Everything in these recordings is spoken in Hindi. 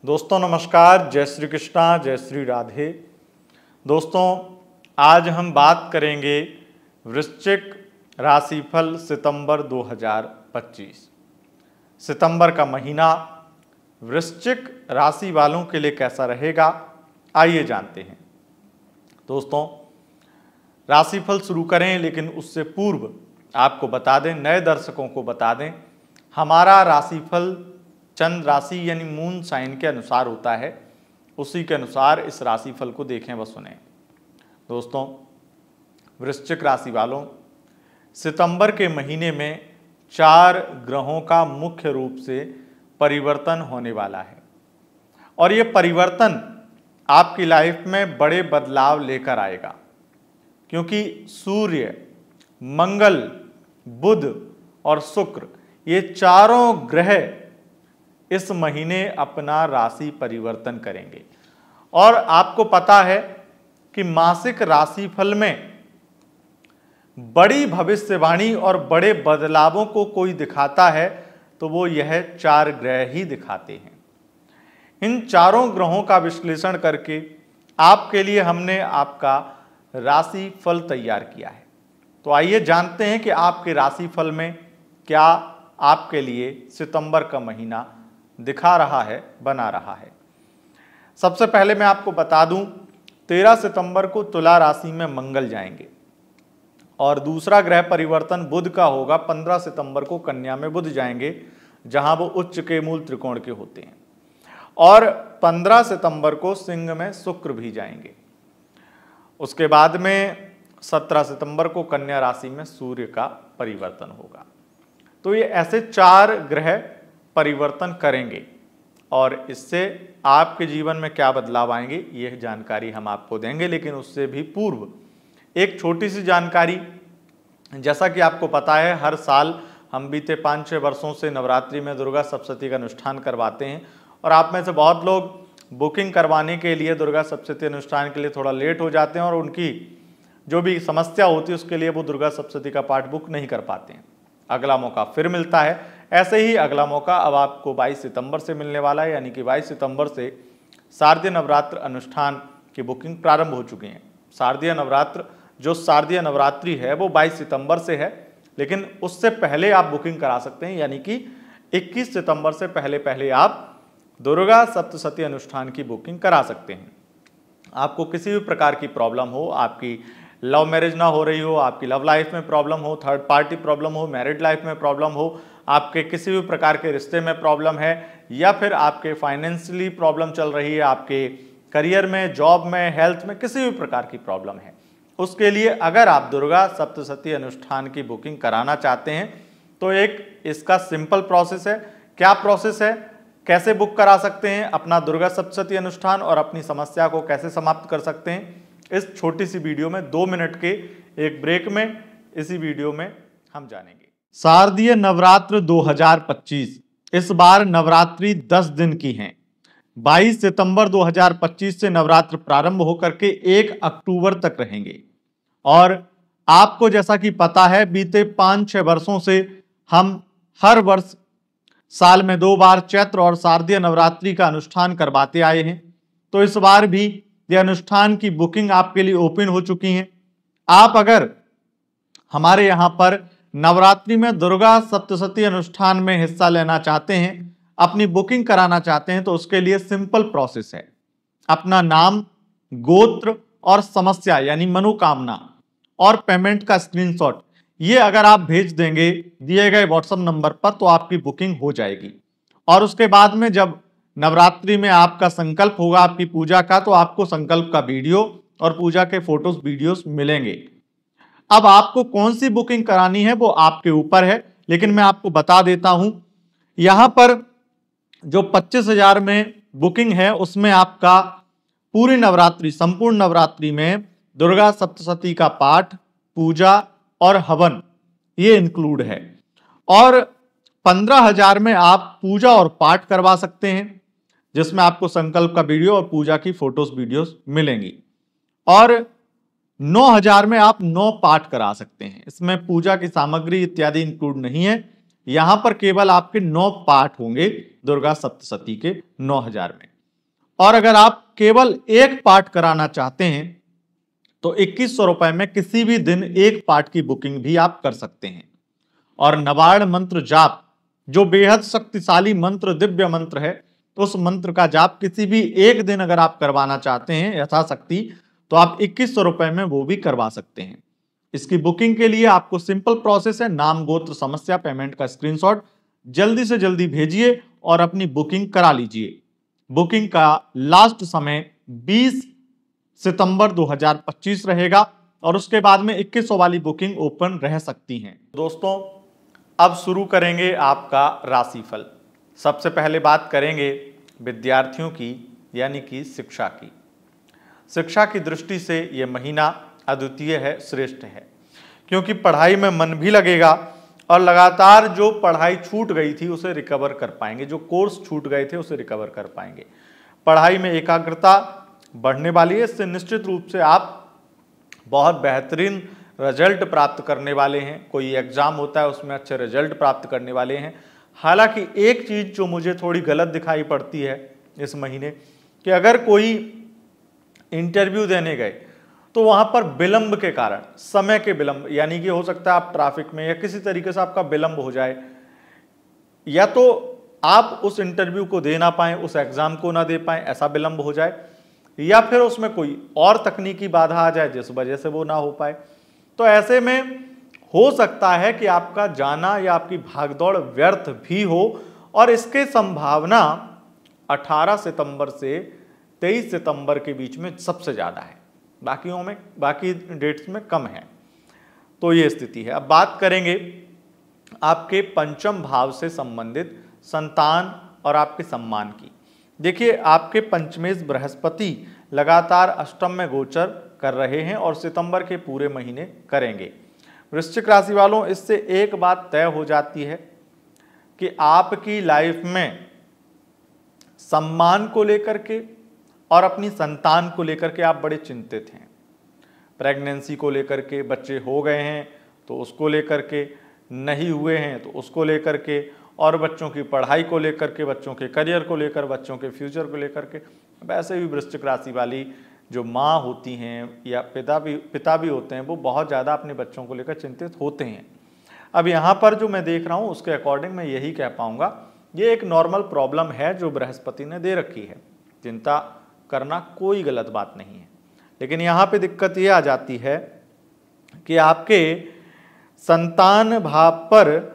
दोस्तों नमस्कार, जय श्री कृष्णा, जय श्री राधे। दोस्तों आज हम बात करेंगे वृश्चिक राशिफल सितंबर 2025। सितंबर का महीना वृश्चिक राशि वालों के लिए कैसा रहेगा, आइए जानते हैं। दोस्तों राशिफल शुरू करें, लेकिन उससे पूर्व आपको बता दें, नए दर्शकों को बता दें, हमारा राशिफल चंद्र राशि यानी मून साइन के अनुसार होता है। उसी के अनुसार इस राशिफल को देखें व सुनें। दोस्तों वृश्चिक राशि वालों, सितंबर के महीने में 4 ग्रहों का मुख्य रूप से परिवर्तन होने वाला है और ये परिवर्तन आपकी लाइफ में बड़े बदलाव लेकर आएगा, क्योंकि सूर्य, मंगल, बुध और शुक्र ये चारों ग्रह इस महीने अपना राशि परिवर्तन करेंगे। और आपको पता है कि मासिक राशिफल में बड़ी भविष्यवाणी और बड़े बदलावों को कोई दिखाता है तो वो यह 4 ग्रह ही दिखाते हैं। इन चारों ग्रहों का विश्लेषण करके आपके लिए हमने आपका राशिफल तैयार किया है। तो आइए जानते हैं कि आपके राशिफल में क्या आपके लिए सितंबर का महीना दिखा रहा है, बना रहा है। सबसे पहले मैं आपको बता दूं, 13 सितंबर को तुला राशि में मंगल जाएंगे और दूसरा ग्रह परिवर्तन बुध का होगा। 15 सितंबर को कन्या में बुध जाएंगे, जहां वो उच्च के मूल त्रिकोण के होते हैं। और 15 सितंबर को सिंह में शुक्र भी जाएंगे। उसके बाद में 17 सितंबर को कन्या राशि में सूर्य का परिवर्तन होगा। तो ये ऐसे 4 ग्रह परिवर्तन करेंगे और इससे आपके जीवन में क्या बदलाव आएंगे यह जानकारी हम आपको देंगे। लेकिन उससे भी पूर्व एक छोटी सी जानकारी, जैसा कि आपको पता है हर साल हम बीते 5-6 वर्षों से नवरात्रि में दुर्गा सप्तशती का अनुष्ठान करवाते हैं और आप में से बहुत लोग बुकिंग करवाने के लिए दुर्गा सप्तशती अनुष्ठान के लिए थोड़ा लेट हो जाते हैं और उनकी जो भी समस्या होती है उसके लिए वो दुर्गा सप्तशती का पाठ बुक नहीं कर पाते हैं। अगला मौका फिर मिलता है। ऐसे ही अगला मौका अब आपको 22 सितंबर से मिलने वाला है, यानी कि 22 सितंबर से शारदीय नवरात्र अनुष्ठान की बुकिंग प्रारंभ हो चुकी है। शारदीय नवरात्र जो शारदीय नवरात्रि है वो 22 सितंबर से है, लेकिन उससे पहले आप बुकिंग करा सकते हैं, यानी कि 21 सितंबर से पहले आप दुर्गा सप्तशती अनुष्ठान की बुकिंग करा सकते हैं। आपको किसी भी प्रकार की प्रॉब्लम हो, आपकी लव मैरिज ना हो रही हो, आपकी लव लाइफ में प्रॉब्लम हो, थर्ड पार्टी प्रॉब्लम हो, मैरिड लाइफ में प्रॉब्लम हो, आपके किसी भी प्रकार के रिश्ते में प्रॉब्लम है, या फिर आपके फाइनेंशियली प्रॉब्लम चल रही है, आपके करियर में, जॉब में, हेल्थ में किसी भी प्रकार की प्रॉब्लम है, उसके लिए अगर आप दुर्गा सप्तशती अनुष्ठान की बुकिंग कराना चाहते हैं तो एक इसका सिंपल प्रोसेस है। क्या प्रोसेस है, कैसे बुक करा सकते हैं अपना दुर्गा सप्तशती अनुष्ठान और अपनी समस्या को कैसे समाप्त कर सकते हैं, इस छोटी सी वीडियो में 2 मिनट के एक ब्रेक में इसी वीडियो में हम जानेंगे। शारदीय नवरात्र 2025 इस बार नवरात्रि 10 दिन की हैं। 22 सितंबर 2025 से नवरात्र प्रारंभ होकर के 1 अक्टूबर तक रहेंगे। और आपको जैसा कि पता है बीते 5-6 वर्षों से हम हर वर्ष साल में 2 बार चैत्र और शारदीय नवरात्रि का अनुष्ठान करवाते आए हैं। तो इस बार भी यह अनुष्ठान की बुकिंग आपके लिए ओपन हो चुकी है। आप अगर हमारे यहाँ पर नवरात्रि में दुर्गा सप्तशती अनुष्ठान में हिस्सा लेना चाहते हैं, अपनी बुकिंग कराना चाहते हैं, तो उसके लिए सिंपल प्रोसेस है। अपना नाम, गोत्र और समस्या यानी मनोकामना और पेमेंट का स्क्रीनशॉट ये अगर आप भेज देंगे दिए गए व्हाट्सएप नंबर पर तो आपकी बुकिंग हो जाएगी। और उसके बाद में जब नवरात्रि में आपका संकल्प होगा आपकी पूजा का, तो आपको संकल्प का वीडियो और पूजा के फोटोज वीडियोस मिलेंगे। अब आपको कौन सी बुकिंग करानी है वो आपके ऊपर है, लेकिन मैं आपको बता देता हूं, यहां पर जो 25,000 में बुकिंग है उसमें आपका पूरी नवरात्रि, संपूर्ण नवरात्रि में दुर्गा सप्तशती का पाठ, पूजा और हवन ये इंक्लूड है। और 15,000 में आप पूजा और पाठ करवा सकते हैं, जिसमें आपको संकल्प का वीडियो और पूजा की फोटोज वीडियोस मिलेंगी। और 9,000 में आप 9 पाठ करा सकते हैं। इसमें पूजा की सामग्री इत्यादि इंक्लूड नहीं है। यहां पर केवल आपके 9 पाठ होंगे दुर्गा सप्तशती के 9,000 में। और अगर आप केवल एक पाठ कराना चाहते हैं तो 2100 रुपए में किसी भी दिन एक पाठ की बुकिंग भी आप कर सकते हैं। और नवार्ण मंत्र जाप जो बेहद शक्तिशाली मंत्र, दिव्य मंत्र है, तो उस मंत्र का जाप किसी भी एक दिन अगर आप करवाना चाहते हैं यथाशक्ति, तो आप 2100 रुपए में वो भी करवा सकते हैं। इसकी बुकिंग के लिए आपको सिंपल प्रोसेस है, नाम, गोत्र, समस्या, पेमेंट का स्क्रीनशॉट जल्दी से जल्दी भेजिए और अपनी बुकिंग करा लीजिए। बुकिंग का लास्ट समय 20 सितंबर 2025 रहेगा और उसके बाद में 2100 वाली बुकिंग ओपन रह सकती हैं। दोस्तों, अब शुरू करेंगे आपका राशिफल। सबसे पहले बात करेंगे विद्यार्थियों की, यानी कि शिक्षा की। शिक्षा की दृष्टि से यह महीना अद्वितीय है, श्रेष्ठ है, क्योंकि पढ़ाई में मन भी लगेगा और लगातार जो पढ़ाई छूट गई थी उसे रिकवर कर पाएंगे, जो कोर्स छूट गए थे उसे रिकवर कर पाएंगे। पढ़ाई में एकाग्रता बढ़ने वाली है, इससे निश्चित रूप से आप बहुत बेहतरीन रिजल्ट प्राप्त करने वाले हैं। कोई एग्जाम होता है उसमें अच्छे रिजल्ट प्राप्त करने वाले हैं। हालांकि एक चीज जो मुझे थोड़ी गलत दिखाई पड़ती है इस महीने, कि अगर कोई इंटरव्यू देने गए तो वहां पर विलंब के कारण, समय के विलंब, यानी कि हो सकता है आप ट्रैफिक में या किसी तरीके से आपका विलंब हो जाए, या तो आप उस इंटरव्यू को दे ना पाए, उस एग्जाम को ना दे पाए, ऐसा विलंब हो जाए, या फिर उसमें कोई और तकनीकी बाधा आ जाए जिस वजह से वो ना हो पाए। तो ऐसे में हो सकता है कि आपका जाना या आपकी भागदौड़ व्यर्थ भी हो, और इसके संभावना 18 सितंबर से 23 सितंबर के बीच में सबसे ज्यादा है, बाकी डेट्स में कम है। तो ये स्थिति है। अब बात करेंगे आपके पंचम भाव से संबंधित संतान और आपके सम्मान की। देखिए, आपके पंचमेश बृहस्पति लगातार अष्टम में गोचर कर रहे हैं और सितंबर के पूरे महीने करेंगे। वृश्चिक राशि वालों, इससे एक बात तय हो जाती है कि आपकी लाइफ में सम्मान को लेकर के और अपनी संतान को लेकर के आप बड़े चिंतित हैं। प्रेगनेंसी को लेकर के, बच्चे हो गए हैं तो उसको लेकर के, नहीं हुए हैं तो उसको लेकर के, और बच्चों की पढ़ाई को लेकर के, बच्चों के करियर को लेकर, बच्चों के फ्यूचर को लेकर के। वैसे भी वृश्चिक राशि वाली जो माँ होती हैं या पिता भी होते हैं, वो बहुत ज़्यादा अपने बच्चों को लेकर चिंतित होते हैं। अब यहाँ पर जो मैं देख रहा हूँ उसके अकॉर्डिंग मैं यही कह पाऊँगा, ये एक नॉर्मल प्रॉब्लम है जो बृहस्पति ने दे रखी है। चिंता करना कोई गलत बात नहीं है, लेकिन यहाँ पे दिक्कत ये आ जाती है कि आपके संतान भाव पर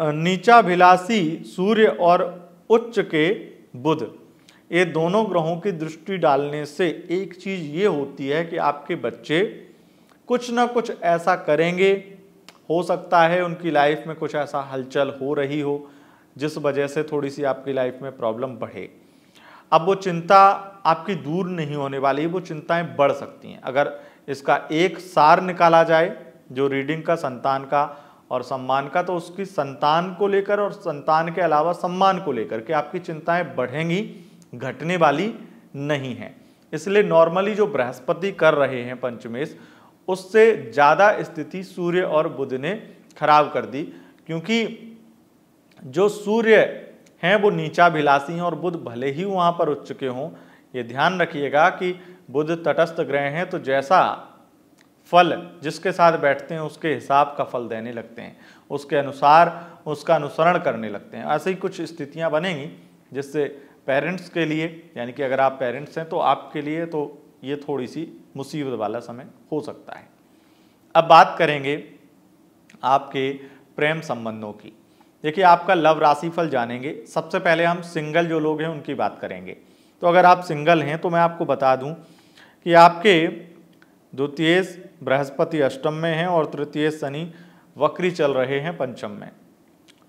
नीचाभिलाषी सूर्य और उच्च के बुध, ये दोनों ग्रहों की दृष्टि डालने से एक चीज ये होती है कि आपके बच्चे कुछ ना कुछ ऐसा करेंगे। हो सकता है उनकी लाइफ में कुछ ऐसा हलचल हो रही हो जिस वजह से थोड़ी सी आपकी लाइफ में प्रॉब्लम बढ़े। अब वो चिंता आपकी दूर नहीं होने वाली, वो चिंताएं बढ़ सकती हैं। अगर इसका एक सार निकाला जाए जो रीडिंग का, संतान का और सम्मान का, तो उसकी संतान को लेकर और संतान के अलावा सम्मान को लेकर के आपकी चिंताएं बढ़ेंगी, घटने वाली नहीं है। इसलिए नॉर्मली जो बृहस्पति कर रहे हैं पंचमेश, उससे ज़्यादा स्थिति सूर्य और बुध ने खराब कर दी, क्योंकि जो सूर्य हैं वो नीचाभिलाषी हैं और बुध भले ही वहाँ पर उच्च के हों। ये ध्यान रखिएगा कि बुध तटस्थ ग्रह हैं, तो जैसा फल जिसके साथ बैठते हैं उसके हिसाब का फल देने लगते हैं, उसके अनुसार उसका अनुसरण करने लगते हैं। ऐसे ही कुछ स्थितियां बनेंगी जिससे पेरेंट्स के लिए, यानी कि अगर आप पेरेंट्स हैं तो आपके लिए तो ये थोड़ी सी मुसीबत वाला समय हो सकता है। अब बात करेंगे आपके प्रेम संबंधों की। देखिए, आपका लव राशिफल जानेंगे। सबसे पहले हम सिंगल जो लोग हैं उनकी बात करेंगे। तो अगर आप सिंगल हैं तो मैं आपको बता दूं कि आपके द्वितीय बृहस्पति अष्टम में हैं और तृतीय शनि वक्री चल रहे हैं पंचम में।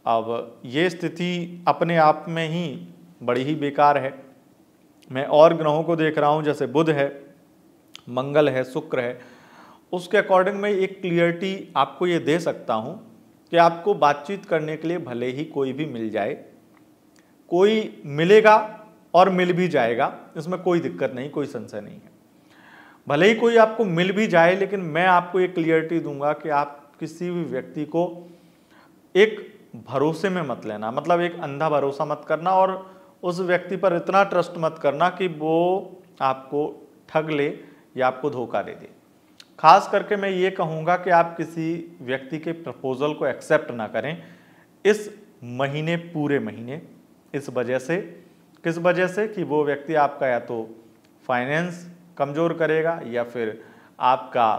अब ये स्थिति अपने आप में ही बड़ी ही बेकार है। मैं और ग्रहों को देख रहा हूँ, जैसे बुध है, मंगल है, शुक्र है, उसके अकॉर्डिंग मैं एक क्लियरिटी आपको ये दे सकता हूँ कि आपको बातचीत करने के लिए भले ही कोई भी मिल जाए, कोई मिलेगा और मिल भी जाएगा, इसमें कोई दिक्कत नहीं, कोई संशय नहीं है। भले ही कोई आपको मिल भी जाए, लेकिन मैं आपको एक क्लियरिटी दूंगा कि आप किसी भी व्यक्ति को एक भरोसे में मत लेना, मतलब एक अंधा भरोसा मत करना और उस व्यक्ति पर इतना ट्रस्ट मत करना कि वो आपको ठग ले या आपको धोखा दे दे। खास करके मैं ये कहूँगा कि आप किसी व्यक्ति के प्रपोजल को एक्सेप्ट ना करें इस महीने, पूरे महीने। इस वजह से, किस वजह से कि वो व्यक्ति आपका या तो फाइनेंस कमज़ोर करेगा या फिर आपका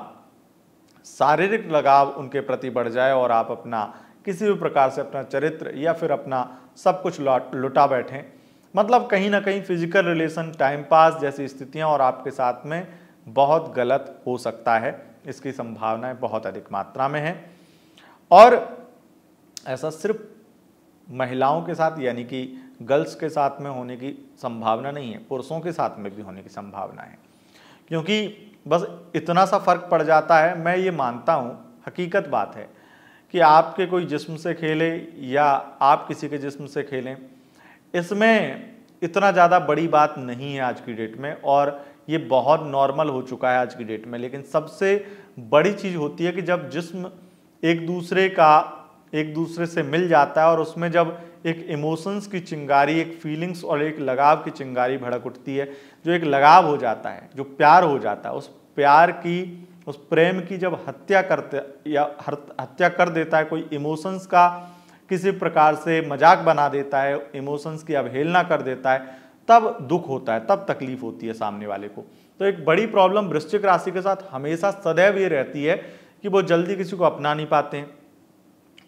शारीरिक लगाव उनके प्रति बढ़ जाए और आप अपना किसी भी प्रकार से अपना चरित्र या फिर अपना सब कुछ लुटा बैठें। मतलब कहीं ना कहीं फिजिकल रिलेशन, टाइम पास जैसी स्थितियां और आपके साथ में बहुत गलत हो सकता है। इसकी संभावनाएं बहुत अधिक मात्रा में है और ऐसा सिर्फ महिलाओं के साथ यानी कि गर्ल्स के साथ में होने की संभावना नहीं है, पुरुषों के साथ में भी होने की संभावना है। क्योंकि बस इतना सा फर्क पड़ जाता है, मैं ये मानता हूँ, हकीकत बात है कि आपके कोई जिस्म से खेले या आप किसी के जिस्म से खेलें, इसमें इतना ज़्यादा बड़ी बात नहीं है आज की डेट में और ये बहुत नॉर्मल हो चुका है आज की डेट में। लेकिन सबसे बड़ी चीज़ होती है कि जब जिस्म एक दूसरे से मिल जाता है और उसमें जब एक इमोशंस की चिंगारी, एक फीलिंग्स और एक लगाव की चिंगारी भड़क उठती है, जो एक लगाव हो जाता है, जो प्यार हो जाता है, उस प्यार की, उस प्रेम की जब हत्या कर देता है कोई, इमोशंस का किसी प्रकार से मजाक बना देता है, इमोशंस की अवहेलना कर देता है, तब दुख होता है, तब तकलीफ होती है सामने वाले को। तो एक बड़ी प्रॉब्लम वृश्चिक राशि के साथ हमेशा सदैव ये रहती है कि वो जल्दी किसी को अपना नहीं पाते हैं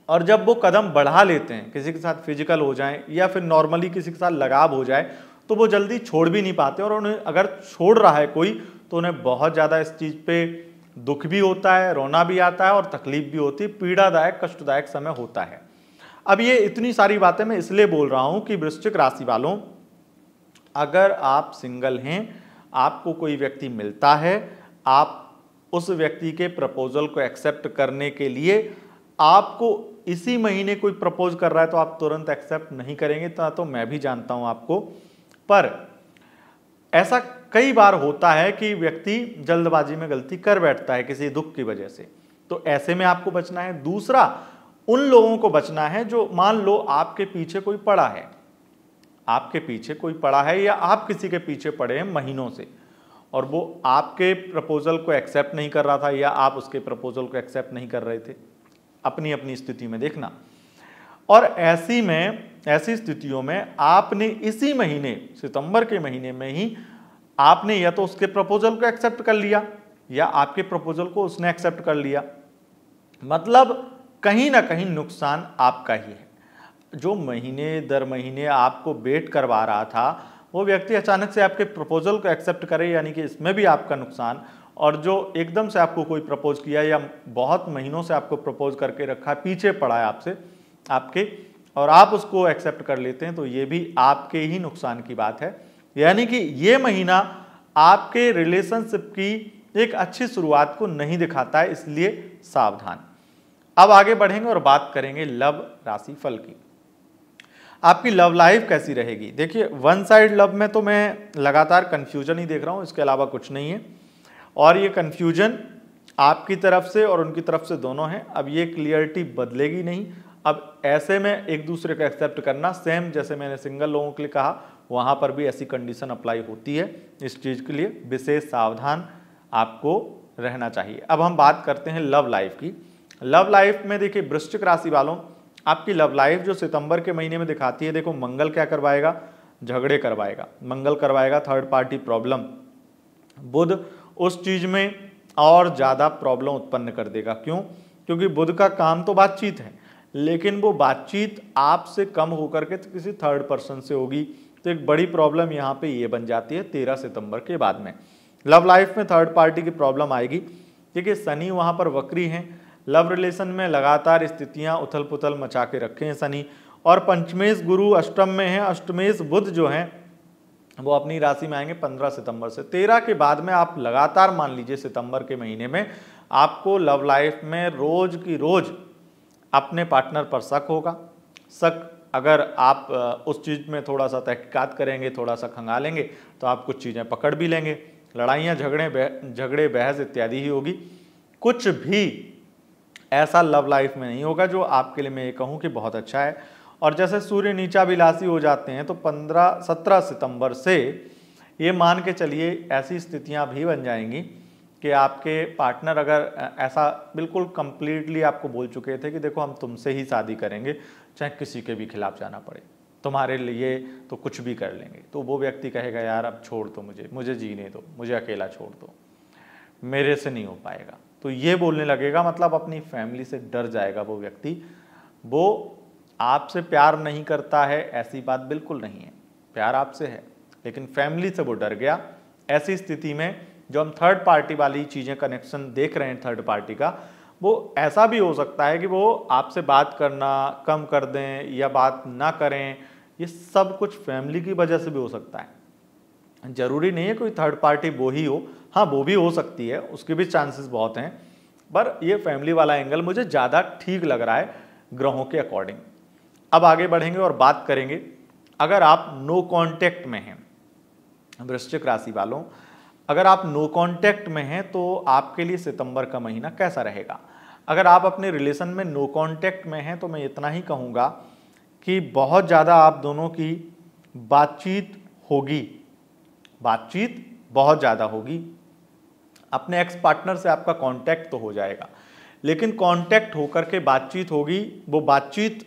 और जब वो कदम बढ़ा लेते हैं, किसी के साथ फिजिकल हो जाए या फिर नॉर्मली किसी के साथ लगाव हो जाए, तो वो जल्दी छोड़ भी नहीं पाते और उन्हें अगर छोड़ रहा है कोई तो उन्हें बहुत ज़्यादा इस चीज़ पे दुख भी होता है, रोना भी आता है और तकलीफ भी होती है, पीड़ादायक, कष्टदायक समय होता है। अब ये इतनी सारी बातें मैं इसलिए बोल रहा हूँ कि वृश्चिक राशि वालों, अगर आप सिंगल हैं, आपको कोई व्यक्ति मिलता है, आप उस व्यक्ति के प्रपोजल को एक्सेप्ट करने के लिए आपको इसी महीने कोई प्रपोज कर रहा है तो आप तुरंत एक्सेप्ट नहीं करेंगे, तो मैं भी जानता हूं आपको। पर ऐसा कई बार होता है कि व्यक्ति जल्दबाजी में गलती कर बैठता है किसी दुख की वजह से, तो ऐसे में आपको बचना है। दूसरा, उन लोगों को बचना है जो मान लो आपके पीछे कोई पड़ा है, आपके पीछे कोई पड़ा है या आप किसी के पीछे पड़े हैं महीनों से और वो आपके प्रपोजल को एक्सेप्ट नहीं कर रहा था या आप उसके प्रपोजल को एक्सेप्ट नहीं कर रहे थे, अपनी अपनी स्थिति में देखना। और ऐसी स्थितियों में आपने इसी महीने, सितंबर के महीने में ही आपने या तो उसके प्रपोजल को एक्सेप्ट कर लिया या आपके प्रपोजल को उसने एक्सेप्ट कर लिया। मतलब कहीं ना कहीं नुकसान आपका ही है। जो महीने दर महीने आपको वेट करवा रहा था वो व्यक्ति अचानक से आपके प्रपोजल को एक्सेप्ट करे, यानी कि इसमें भी आपका नुकसान। और जो एकदम से आपको कोई प्रपोज किया या बहुत महीनों से आपको प्रपोज करके रखा है, पीछे पड़ा है आपसे आपके, और आप उसको एक्सेप्ट कर लेते हैं, तो ये भी आपके ही नुकसान की बात है। यानी कि ये महीना आपके रिलेशनशिप की एक अच्छी शुरुआत को नहीं दिखाता है, इसलिए सावधान। अब आगे बढ़ेंगे और बात करेंगे लव राशि फल की। आपकी लव लाइफ कैसी रहेगी? देखिए, वन साइड लव में तो मैं लगातार कंफ्यूजन ही देख रहा हूँ, इसके अलावा कुछ नहीं है। और ये कंफ्यूजन आपकी तरफ से और उनकी तरफ से दोनों है। अब ये क्लियरिटी बदलेगी नहीं। अब ऐसे में एक दूसरे को एक्सेप्ट करना, सेम जैसे मैंने सिंगल लोगों के लिए कहा, वहाँ पर भी ऐसी कंडीशन अप्लाई होती है। इस चीज़ के लिए विशेष सावधान आपको रहना चाहिए। अब हम बात करते हैं लव लाइफ की। लव लाइफ में देखिए, वृश्चिक राशि वालों, आपकी लव लाइफ जो सितंबर के महीने में दिखाती है, देखो मंगल क्या करवाएगा? झगड़े करवाएगा, मंगल करवाएगा थर्ड पार्टी प्रॉब्लम। बुध उस चीज में और ज़्यादा प्रॉब्लम उत्पन्न कर देगा। क्यों? क्योंकि बुध का काम तो बातचीत है, लेकिन वो बातचीत आपसे कम होकर के किसी थर्ड पर्सन से होगी। तो एक बड़ी प्रॉब्लम यहाँ पे ये बन जाती है 13 सितंबर के बाद में। लव लाइफ में थर्ड पार्टी की प्रॉब्लम आएगी। देखिए, शनि वहाँ पर वक्री हैं, लव रिलेशन में लगातार स्थितियाँ उथल पुथल मचा के रखे हैं शनि। और पंचमेश गुरु अष्टम में है, अष्टमेश बुध जो हैं वो अपनी राशि में आएंगे 15 सितंबर से। 13 के बाद में आप लगातार मान लीजिए सितंबर के महीने में आपको लव लाइफ में रोज की रोज अपने पार्टनर पर शक होगा। शक, अगर आप उस चीज़ में थोड़ा सा तहकीकात करेंगे, थोड़ा सा खंगालेंगे, तो आप कुछ चीज़ें पकड़ भी लेंगे। लड़ाइयाँ, झगड़े बहस इत्यादि ही होगी। कुछ भी ऐसा लव लाइफ में नहीं होगा जो आपके लिए मैं ये कहूँ कि बहुत अच्छा है। और जैसे सूर्य नीचाभिलाषी हो जाते हैं तो 17 सितंबर से ये मान के चलिए ऐसी स्थितियां भी बन जाएंगी कि आपके पार्टनर अगर ऐसा बिल्कुल कंप्लीटली आपको बोल चुके थे कि देखो हम तुमसे ही शादी करेंगे, चाहे किसी के भी खिलाफ जाना पड़े, तुम्हारे लिए तो कुछ भी कर लेंगे, तो वो व्यक्ति कहेगा यार अब छोड़ दो, मुझे जीने दो, मुझे अकेला छोड़ दो, मेरे से नहीं हो पाएगा। तो ये बोलने लगेगा, मतलब अपनी फैमिली से डर जाएगा वो व्यक्ति। वो आपसे प्यार नहीं करता है ऐसी बात बिल्कुल नहीं है, प्यार आपसे है, लेकिन फैमिली से वो डर गया। ऐसी स्थिति में जो हम थर्ड पार्टी वाली चीज़ें कनेक्शन देख रहे हैं थर्ड पार्टी का, वो ऐसा भी हो सकता है कि वो आपसे बात करना कम कर दें या बात ना करें, ये सब कुछ फैमिली की वजह से भी हो सकता है। जरूरी नहीं है कोई थर्ड पार्टी वो ही हो, हाँ वो भी हो सकती है, उसके भी चांसेस बहुत हैं, पर ये फैमिली वाला एंगल मुझे ज़्यादा ठीक लग रहा है ग्रहों के अकॉर्डिंग। अब आगे बढ़ेंगे और बात करेंगे, अगर आप नो कांटेक्ट में हैं वृश्चिक राशि वालों, अगर आप नो कांटेक्ट में हैं तो आपके लिए सितंबर का महीना कैसा रहेगा। अगर आप अपने रिलेशन में नो कांटेक्ट में हैं तो मैं इतना ही कहूँगा कि बहुत ज़्यादा आप दोनों की बातचीत होगी, बातचीत बहुत ज़्यादा होगी। अपने एक्स पार्टनर से आपका कांटेक्ट तो हो जाएगा, लेकिन कांटेक्ट होकर के बातचीत होगी, वो बातचीत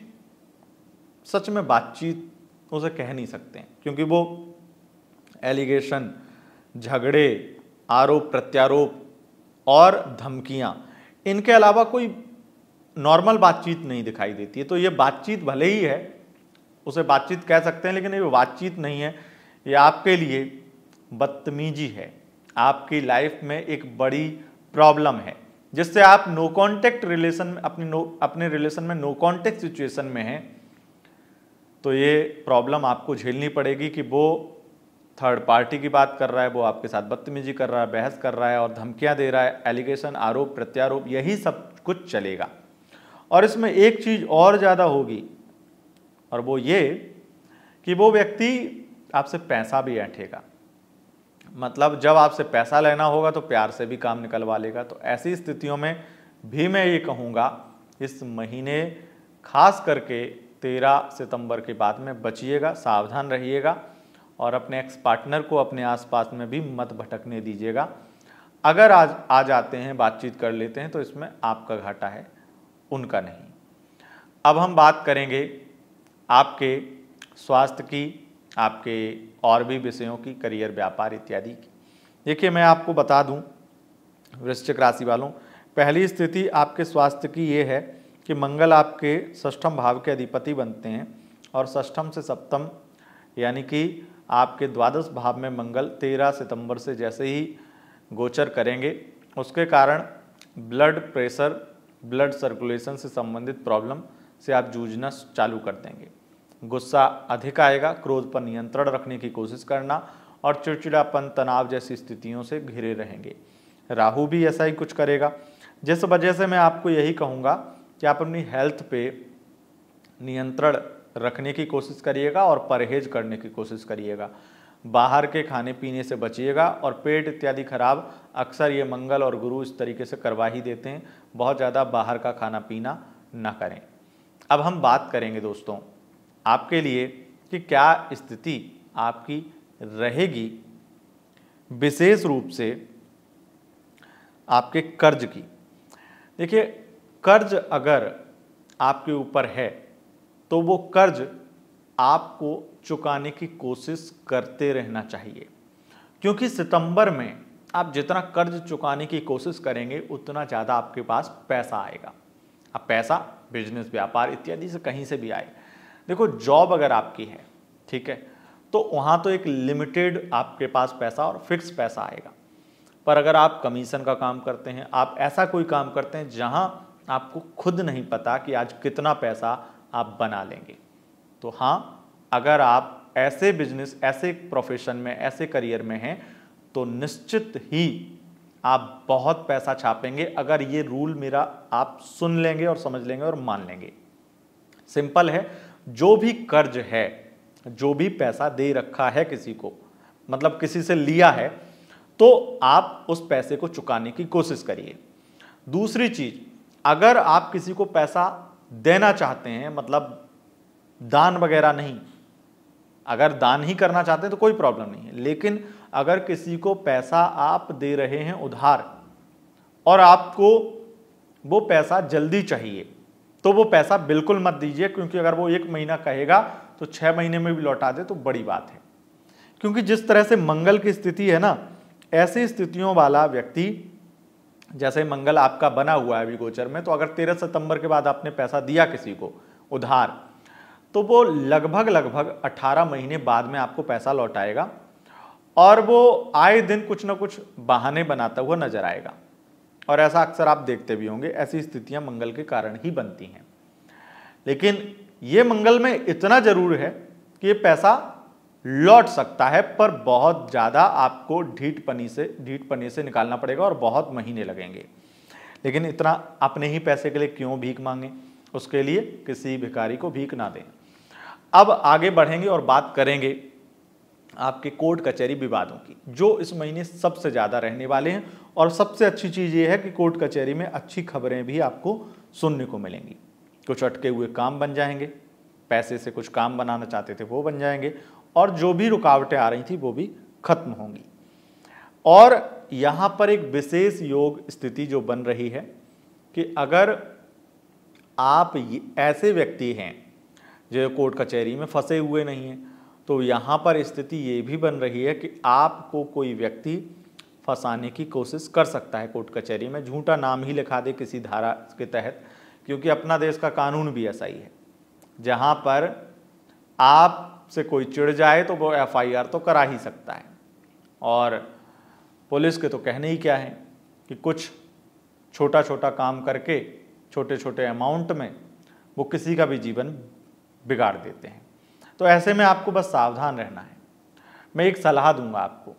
सच में बातचीत उसे कह नहीं सकते, क्योंकि वो एलिगेशन, झगड़े, आरोप प्रत्यारोप और धमकियां, इनके अलावा कोई नॉर्मल बातचीत नहीं दिखाई देती है। तो ये बातचीत भले ही है, उसे बातचीत कह सकते हैं, लेकिन ये बातचीत नहीं है, ये आपके लिए बदतमीजी है, आपकी लाइफ में एक बड़ी प्रॉब्लम है, जिससे आप नो कांटेक्ट रिलेशन में अपने रिलेशन में नो कांटेक्ट सिचुएशन में हैं। तो ये प्रॉब्लम आपको झेलनी पड़ेगी कि वो थर्ड पार्टी की बात कर रहा है, वो आपके साथ बदतमीजी कर रहा है, बहस कर रहा है और धमकियां दे रहा है, एलिगेशन, आरोप प्रत्यारोप, यही सब कुछ चलेगा। और इसमें एक चीज और ज़्यादा होगी, और वो ये कि वो व्यक्ति आपसे पैसा भी ऐंठेगा, मतलब जब आपसे पैसा लेना होगा तो प्यार से भी काम निकलवा लेगा। तो ऐसी स्थितियों में भी मैं ये कहूँगा इस महीने खास करके 13 सितंबर के बाद में बचिएगा, सावधान रहिएगा और अपने एक्स पार्टनर को अपने आसपास में भी मत भटकने दीजिएगा। अगर आज आ जाते हैं, बातचीत कर लेते हैं, तो इसमें आपका घाटा है, उनका नहीं। अब हम बात करेंगे आपके स्वास्थ्य की, आपके और भी विषयों की, करियर, व्यापार इत्यादि की। देखिए मैं आपको बता दूं वृश्चिक राशि वालों, पहली स्थिति आपके स्वास्थ्य की ये है कि मंगल आपके षष्ठम भाव के अधिपति बनते हैं और षष्ठम से सप्तम यानी कि आपके द्वादश भाव में मंगल 13 सितंबर से जैसे ही गोचर करेंगे, उसके कारण ब्लड प्रेशर, ब्लड सर्कुलेशन से संबंधित प्रॉब्लम से आप जूझना चालू कर देंगे। गुस्सा अधिक आएगा, क्रोध पर नियंत्रण रखने की कोशिश करना और चिड़चिड़ापन, तनाव जैसी स्थितियों से घिरे रहेंगे। राहु भी ऐसा ही कुछ करेगा, जिस वजह से मैं आपको यही कहूँगा कि आप अपनी हेल्थ पे नियंत्रण रखने की कोशिश करिएगा और परहेज करने की कोशिश करिएगा। बाहर के खाने पीने से बचिएगा और पेट इत्यादि खराब अक्सर ये मंगल और गुरु इस तरीके से करवा ही देते हैं। बहुत ज़्यादा बाहर का खाना पीना ना करें। अब हम बात करेंगे दोस्तों आपके लिए कि क्या स्थिति आपकी रहेगी, विशेष रूप से आपके कर्ज की। देखिए कर्ज अगर आपके ऊपर है तो वो कर्ज आपको चुकाने की कोशिश करते रहना चाहिए, क्योंकि सितंबर में आप जितना कर्ज चुकाने की कोशिश करेंगे उतना ज़्यादा आपके पास पैसा आएगा। अब पैसा बिजनेस, व्यापार इत्यादि से कहीं से भी आए। देखो जॉब अगर आपकी है, ठीक है, तो वहाँ तो एक लिमिटेड आपके पास पैसा और फिक्स पैसा आएगा। पर अगर आप कमीशन का काम करते हैं, आप ऐसा कोई काम करते हैं जहाँ आपको खुद नहीं पता कि आज कितना पैसा आप बना लेंगे, तो हाँ, अगर आप ऐसे बिजनेस, ऐसे प्रोफेशन में, ऐसे करियर में हैं तो निश्चित ही आप बहुत पैसा छापेंगे अगर ये रूल मेरा आप सुन लेंगे और समझ लेंगे और मान लेंगे। सिंपल है, जो भी कर्ज है, जो भी पैसा दे रखा है किसी को, मतलब किसी से लिया है, तो आप उस पैसे को चुकाने की कोशिश करिए। दूसरी चीज, अगर आप किसी को पैसा देना चाहते हैं, मतलब दान वगैरह नहीं। अगर दान ही करना चाहते हैं तो कोई प्रॉब्लम नहीं है, लेकिन अगर किसी को पैसा आप दे रहे हैं उधार और आपको वो पैसा जल्दी चाहिए, तो वो पैसा बिल्कुल मत दीजिए, क्योंकि अगर वो 1 महीना कहेगा तो 6 महीने में भी लौटा दे तो बड़ी बात है। क्योंकि जिस तरह से मंगल की स्थिति है ना, ऐसी स्थितियों वाला व्यक्ति, जैसे मंगल आपका बना हुआ है अभी गोचर में, तो अगर 13 सितंबर के बाद आपने पैसा दिया किसी को उधार, तो वो लगभग 18 महीने बाद में आपको पैसा लौटाएगा और वो आए दिन कुछ ना कुछ बहाने बनाता हुआ नजर आएगा। और ऐसा अक्सर आप देखते भी होंगे, ऐसी स्थितियां मंगल के कारण ही बनती हैं। लेकिन ये मंगल में इतना जरूर है कि ये पैसा लौट सकता है, पर बहुत ज़्यादा आपको ढीठ पनी से निकालना पड़ेगा और बहुत महीने लगेंगे। लेकिन इतना अपने ही पैसे के लिए क्यों भीख मांगे, उसके लिए किसी भिखारी को भीख ना दें। अब आगे बढ़ेंगे और बात करेंगे आपके कोर्ट कचहरी विवादों की, जो इस महीने सबसे ज़्यादा रहने वाले हैं। और सबसे अच्छी चीज़ ये है कि कोर्ट कचहरी में अच्छी खबरें भी आपको सुनने को मिलेंगी। कुछ अटके हुए काम बन जाएंगे, पैसे से कुछ काम बनाना चाहते थे वो बन जाएंगे, और जो भी रुकावटें आ रही थी वो भी खत्म होंगी। और यहाँ पर एक विशेष योग स्थिति जो बन रही है कि अगर आप ऐसे व्यक्ति हैं जो कोर्ट कचहरी में फंसे हुए नहीं हैं, तो यहाँ पर स्थिति ये भी बन रही है कि आपको कोई व्यक्ति फंसाने की कोशिश कर सकता है कोर्ट कचहरी में, झूठा नाम ही लिखा दे किसी धारा के तहत। क्योंकि अपना देश का कानून भी ऐसा ही है, जहाँ पर आपसे कोई चिढ़ जाए तो वो FIR तो करा ही सकता है। और पुलिस के तो कहने ही क्या है कि कुछ छोटा छोटा काम करके छोटे छोटे अमाउंट में वो किसी का भी जीवन बिगाड़ देते हैं। तो ऐसे में आपको बस सावधान रहना है। मैं एक सलाह दूंगा आपको,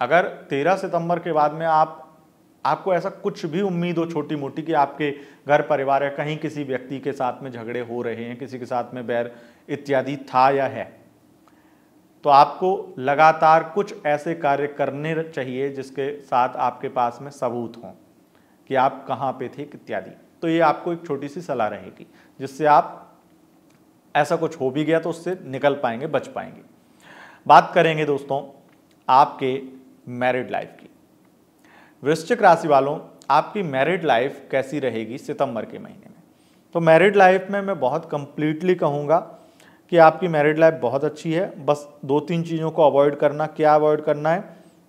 अगर 13 सितंबर के बाद में आपको ऐसा कुछ भी उम्मीद हो छोटी मोटी कि आपके घर परिवार या कहीं किसी व्यक्ति के साथ में झगड़े हो रहे हैं, किसी के साथ में बैर इत्यादि था या है, तो आपको लगातार कुछ ऐसे कार्य करने चाहिए जिसके साथ आपके पास में सबूत हों कि आप कहाँ पे थे इत्यादि। तो ये आपको एक छोटी सी सलाह रहेगी, जिससे आप ऐसा कुछ हो भी गया तो उससे निकल पाएंगे, बच पाएंगे। बात करेंगे दोस्तों आपके मैरिड लाइफ की। वृश्चिक राशि वालों, आपकी मैरिड लाइफ कैसी रहेगी सितंबर के महीने में? तो मैरिड लाइफ में मैं बहुत कंप्लीटली कहूँगा कि आपकी मैरिड लाइफ बहुत अच्छी है। बस 2-3 चीज़ों को अवॉइड करना। क्या अवॉइड करना है?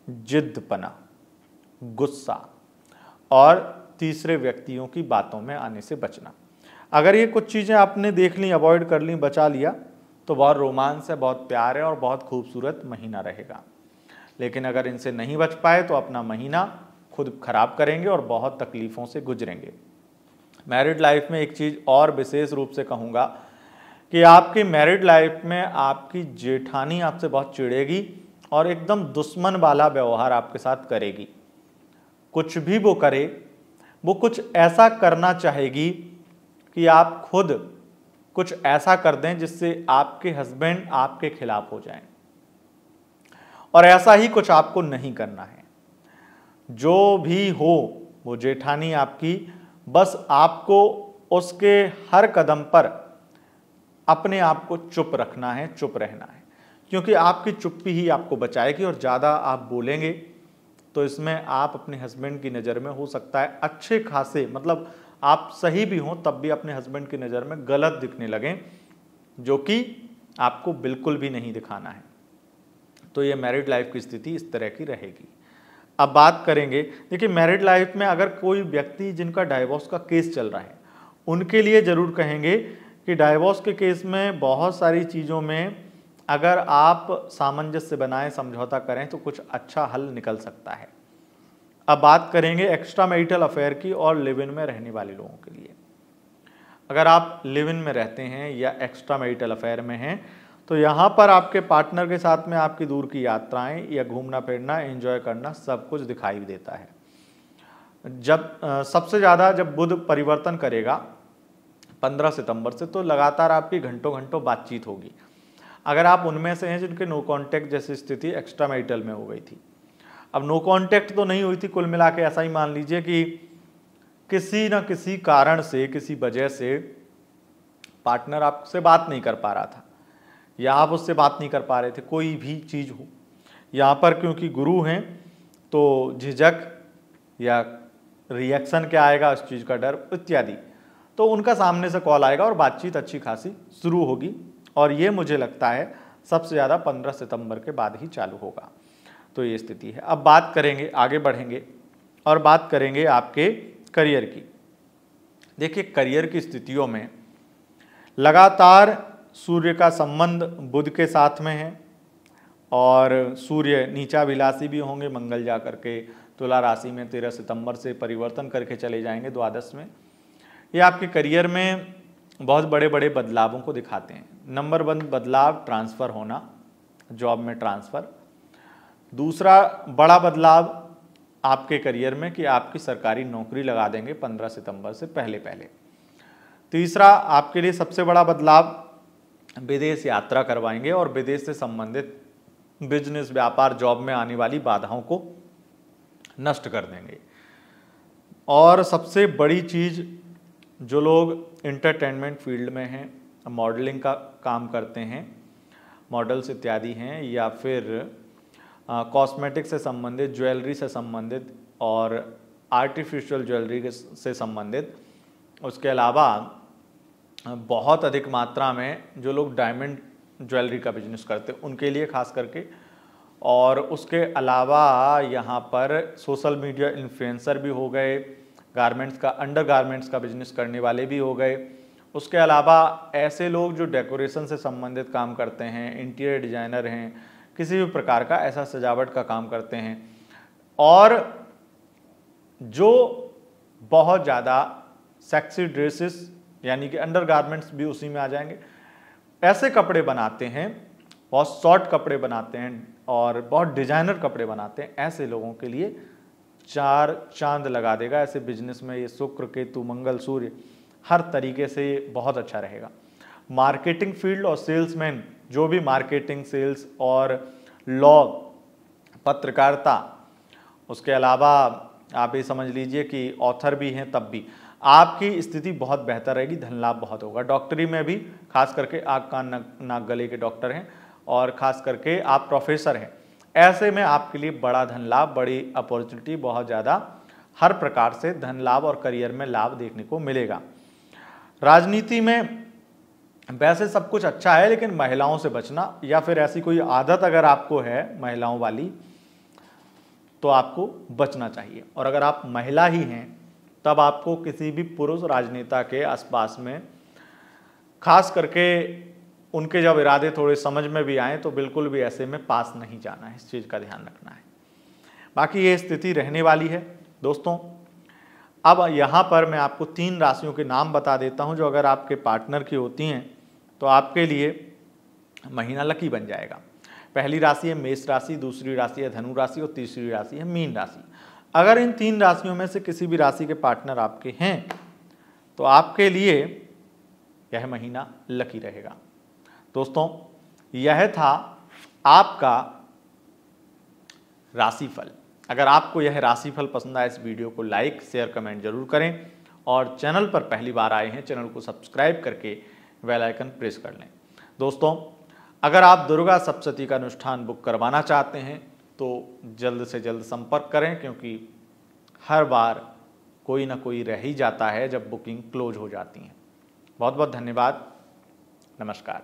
जिद्दपना, गुस्सा और तीसरे व्यक्तियों की बातों में आने से बचना। अगर ये कुछ चीज़ें आपने देख ली, अवॉइड कर ली, बचा लिया, तो बहुत रोमांस है, बहुत प्यार है और बहुत खूबसूरत महीना रहेगा। लेकिन अगर इनसे नहीं बच पाए तो अपना महीना खुद खराब करेंगे और बहुत तकलीफ़ों से गुजरेंगे। मैरिड लाइफ में एक चीज़ और विशेष रूप से कहूँगा कि आपकी मैरिड लाइफ में आपकी जेठानी आपसे बहुत चिढ़ेगी और एकदम दुश्मन वाला व्यवहार आपके साथ करेगी। कुछ भी वो करे, वो कुछ ऐसा करना चाहेगी कि आप खुद कुछ ऐसा कर दें जिससे आपके हस्बैंड आपके खिलाफ हो जाएं। और ऐसा ही कुछ आपको नहीं करना है। जो भी हो वो जेठानी आपकी, बस आपको उसके हर कदम पर अपने आप को चुप रखना है, चुप रहना है। क्योंकि आपकी चुप्पी ही आपको बचाएगी। और ज़्यादा आप बोलेंगे तो इसमें आप अपने हस्बैंड की नज़र में हो सकता है अच्छे खासे, मतलब आप सही भी हों तब भी अपने हस्बैंड की नज़र में गलत दिखने लगें, जो कि आपको बिल्कुल भी नहीं दिखाना है। तो ये मैरिड लाइफ की स्थिति इस तरह की रहेगी। अब बात करेंगे, देखिए मैरिड लाइफ में अगर कोई व्यक्ति जिनका डाइवोर्स का केस चल रहा है, उनके लिए ज़रूर कहेंगे कि डाइवोर्स के केस में बहुत सारी चीज़ों में अगर आप सामंजस्य बनाएं, समझौता करें तो कुछ अच्छा हल निकल सकता है। अब बात करेंगे एक्स्ट्रा मैरिटल अफेयर की और लिव इन में रहने वाले लोगों के लिए। अगर आप लिव इन में रहते हैं या एक्स्ट्रा मैरिटल अफेयर में हैं, तो यहाँ पर आपके पार्टनर के साथ में आपकी दूर की यात्राएं या घूमना फिरना, एंजॉय करना सब कुछ दिखाई देता है। जब सबसे ज़्यादा जब बुध परिवर्तन करेगा 15 सितंबर से, तो लगातार आपकी घंटों घंटों बातचीत होगी। अगर आप उनमें से हैं जिनके नो कॉन्टैक्ट जैसी स्थिति एक्स्ट्रा मैरिटल में हो गई थी, अब नो कॉन्टैक्ट तो नहीं हुई थी, कुल मिला के ऐसा ही मान लीजिए कि किसी न किसी कारण से, किसी वजह से पार्टनर आपसे बात नहीं कर पा रहा था या आप उससे बात नहीं कर पा रहे थे, कोई भी चीज़ हो, यहाँ पर क्योंकि गुरु हैं तो झिझक या रिएक्शन क्या आएगा, उस चीज़ का डर इत्यादि, तो उनका सामने से कॉल आएगा और बातचीत अच्छी खासी शुरू होगी। और ये मुझे लगता है सबसे ज़्यादा 15 सितंबर के बाद ही चालू होगा। तो ये स्थिति है। अब बात करेंगे, आगे बढ़ेंगे और बात करेंगे आपके करियर की। देखिए, करियर की स्थितियों में लगातार सूर्य का संबंध बुध के साथ में है और सूर्य नीचाभिलाषी भी होंगे। मंगल जा करके तुला राशि में 13 सितंबर से परिवर्तन करके चले जाएंगे द्वादश में। ये आपके करियर में बहुत बड़े बड़े बदलावों को दिखाते हैं। नंबर 1 बदलाव ट्रांसफ़र होना, जॉब में ट्रांसफ़र। दूसरा बड़ा बदलाव आपके करियर में कि आपकी सरकारी नौकरी लगा देंगे 15 सितंबर से पहले पहले। तीसरा आपके लिए सबसे बड़ा बदलाव विदेश यात्रा करवाएंगे और विदेश से संबंधित बिजनेस, व्यापार, जॉब में आने वाली बाधाओं को नष्ट कर देंगे। और सबसे बड़ी चीज़, जो लोग एंटरटेनमेंट फील्ड में हैं, मॉडलिंग का काम करते हैं, मॉडल्स इत्यादि हैं, या फिर कॉस्मेटिक से संबंधित, ज्वेलरी से संबंधित और आर्टिफिशियल ज्वेलरी से संबंधित, उसके अलावा बहुत अधिक मात्रा में जो लोग डायमंड ज्वेलरी का बिजनेस करते हैं उनके लिए खास करके, और उसके अलावा यहाँ पर सोशल मीडिया इन्फ्लुएंसर भी हो गए, गारमेंट्स का, अंडर गारमेंट्स का बिजनेस करने वाले भी हो गए। उसके अलावा ऐसे लोग जो डेकोरेशन से संबंधित काम करते हैं, इंटीरियर डिजाइनर हैं, किसी भी प्रकार का ऐसा सजावट का काम करते हैं, और जो बहुत ज़्यादा सेक्सी ड्रेसेस यानी कि अंडर गारमेंट्स भी उसी में आ जाएंगे, ऐसे कपड़े बनाते हैं, बहुत शॉर्ट कपड़े बनाते हैं और बहुत डिजाइनर कपड़े बनाते हैं, ऐसे लोगों के लिए 4 चांद लगा देगा। ऐसे बिजनेस में ये शुक्र, केतु, मंगल, सूर्य हर तरीके से बहुत अच्छा रहेगा। मार्केटिंग फील्ड और सेल्समैन, जो भी मार्केटिंग, सेल्स और लॉ, पत्रकारिता, उसके अलावा आप ये समझ लीजिए कि ऑथर भी हैं, तब भी आपकी स्थिति बहुत बेहतर रहेगी, धन लाभ बहुत होगा। डॉक्टरी में भी खास करके आँख, कान, नाक, गले के डॉक्टर हैं और खास करके आप प्रोफेसर हैं, ऐसे में आपके लिए बड़ा धन लाभ, बड़ी अपॉर्चुनिटी, बहुत ज़्यादा हर प्रकार से धन लाभ और करियर में लाभ देखने को मिलेगा। राजनीति में वैसे सब कुछ अच्छा है, लेकिन महिलाओं से बचना, या फिर ऐसी कोई आदत अगर आपको है महिलाओं वाली तो आपको बचना चाहिए। और अगर आप महिला ही हैं तब आपको किसी भी पुरुष राजनेता के आसपास में, खास करके उनके जब इरादे थोड़े समझ में भी आए, तो बिल्कुल भी ऐसे में पास नहीं जाना है, इस चीज़ का ध्यान रखना है। बाकी ये स्थिति रहने वाली है दोस्तों। अब यहाँ पर मैं आपको 3 राशियों के नाम बता देता हूँ जो अगर आपके पार्टनर की होती हैं तो आपके लिए महीना लकी बन जाएगा। पहली राशि है मेष राशि, दूसरी राशि है धनु राशि और तीसरी राशि है मीन राशि। अगर इन 3 राशियों में से किसी भी राशि के पार्टनर आपके हैं तो आपके लिए यह महीना लकी रहेगा। दोस्तों, यह था आपका राशिफल। अगर आपको यह राशिफल पसंद आए, इस वीडियो को लाइक, शेयर, कमेंट जरूर करें और चैनल पर पहली बार आए हैं, चैनल को सब्सक्राइब करके बेल आइकन प्रेस कर लें। दोस्तों, अगर आप दुर्गा सप्तशती का अनुष्ठान बुक करवाना चाहते हैं तो जल्द से जल्द संपर्क करें, क्योंकि हर बार कोई ना कोई रह ही जाता है जब बुकिंग क्लोज हो जाती है। बहुत बहुत धन्यवाद। नमस्कार।